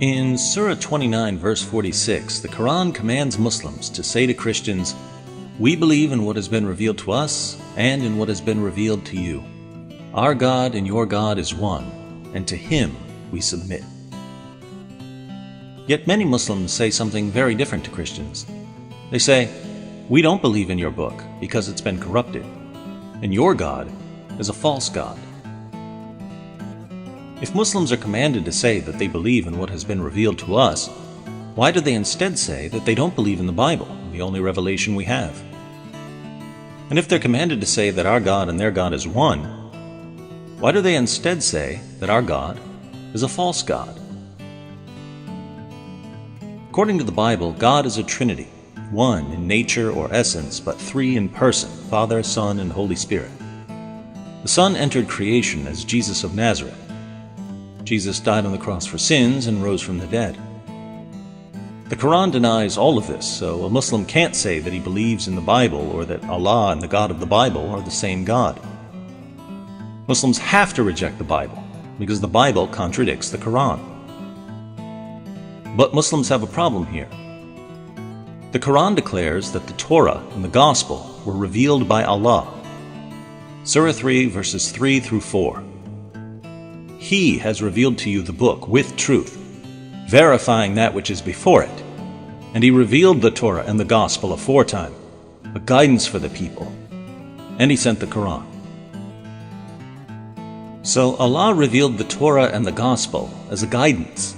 In Surah 29, verse 46, the Quran commands Muslims to say to Christians, "We believe in what has been revealed to us and in what has been revealed to you. Our God and your God is one, and to Him we submit." Yet many Muslims say something very different to Christians. They say, "We don't believe in your book because it's been corrupted, and your God is a false God." If Muslims are commanded to say that they believe in what has been revealed to us, why do they instead say that they don't believe in the Bible, the only revelation we have? And if they're commanded to say that our God and their God is one, why do they instead say that our God is a false God? According to the Bible, God is a Trinity, one in nature or essence, but three in person, Father, Son, and Holy Spirit. The Son entered creation as Jesus of Nazareth. Jesus died on the cross for sins and rose from the dead. The Quran denies all of this, so a Muslim can't say that he believes in the Bible or that Allah and the God of the Bible are the same God. Muslims have to reject the Bible because the Bible contradicts the Quran. But Muslims have a problem here. The Quran declares that the Torah and the Gospel were revealed by Allah. Surah 3, verses 3 through 4. He has revealed to you the book with truth, verifying that which is before it. And He revealed the Torah and the Gospel aforetime, a guidance for the people. And He sent the Quran. So Allah revealed the Torah and the Gospel as a guidance.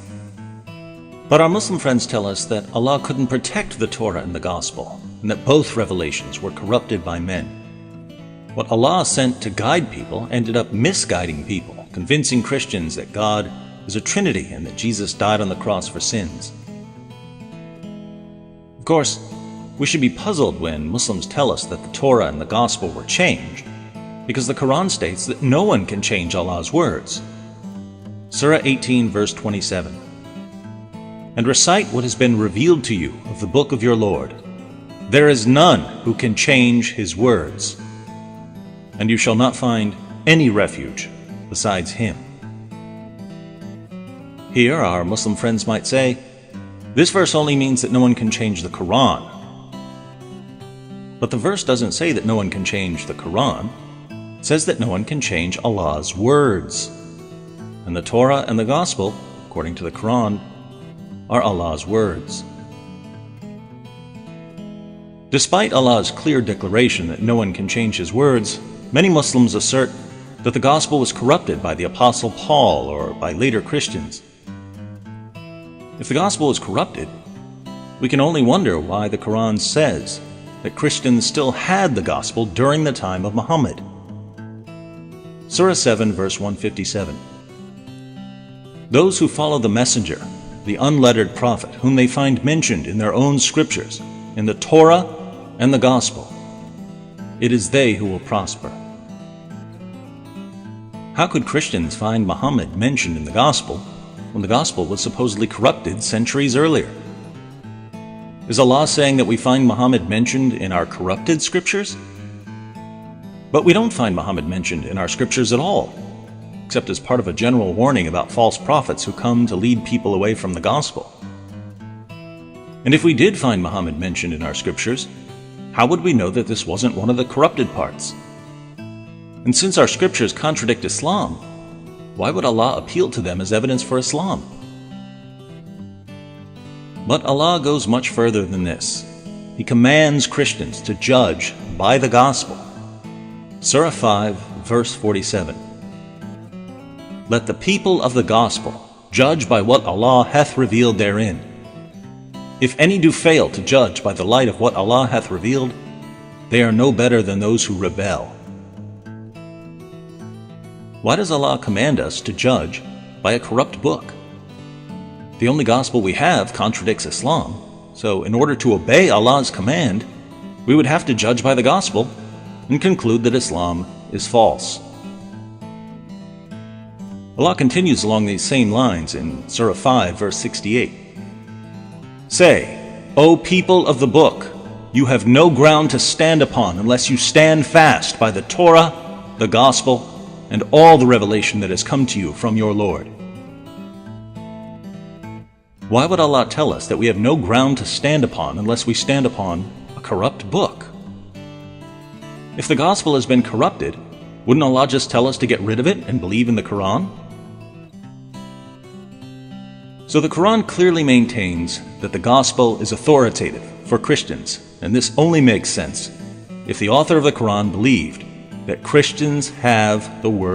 But our Muslim friends tell us that Allah couldn't protect the Torah and the Gospel, and that both revelations were corrupted by men. What Allah sent to guide people ended up misguiding people, convincing Christians that God is a Trinity and that Jesus died on the cross for sins. Of course, we should be puzzled when Muslims tell us that the Torah and the Gospel were changed, because the Quran states that no one can change Allah's words. Surah 18, verse 27. And recite what has been revealed to you of the book of your Lord. There is none who can change His words, and you shall not find any refuge besides Him. Here, our Muslim friends might say, this verse only means that no one can change the Quran. But the verse doesn't say that no one can change the Quran. It says that no one can change Allah's words. And the Torah and the Gospel, according to the Quran, are Allah's words. Despite Allah's clear declaration that no one can change His words, many Muslims assert that the Gospel was corrupted by the Apostle Paul or by later Christians. If the Gospel is corrupted, we can only wonder why the Quran says that Christians still had the Gospel during the time of Muhammad. Surah 7, verse 157. Those who follow the messenger, the unlettered prophet, whom they find mentioned in their own scriptures, in the Torah and the Gospel, it is they who will prosper. How could Christians find Muhammad mentioned in the Gospel when the Gospel was supposedly corrupted centuries earlier? Is Allah saying that we find Muhammad mentioned in our corrupted scriptures? But we don't find Muhammad mentioned in our scriptures at all, except as part of a general warning about false prophets who come to lead people away from the Gospel. And if we did find Muhammad mentioned in our scriptures, how would we know that this wasn't one of the corrupted parts? And since our scriptures contradict Islam, why would Allah appeal to them as evidence for Islam? But Allah goes much further than this. He commands Christians to judge by the Gospel. Surah 5, verse 47. Let the people of the Gospel judge by what Allah hath revealed therein. If any do fail to judge by the light of what Allah hath revealed, they are no better than those who rebel. Why does Allah command us to judge by a corrupt book? The only Gospel we have contradicts Islam, so in order to obey Allah's command, we would have to judge by the Gospel and conclude that Islam is false. Allah continues along these same lines in Surah 5, verse 68. Say, O people of the book, you have no ground to stand upon unless you stand fast by the Torah, the Gospel, and all the revelation that has come to you from your Lord. Why would Allah tell us that we have no ground to stand upon unless we stand upon a corrupt book? If the gospel has been corrupted, wouldn't Allah just tell us to get rid of it and believe in the Quran? So the Quran clearly maintains that the gospel is authoritative for Christians, and this only makes sense if the author of the Quran believed that Christians have the word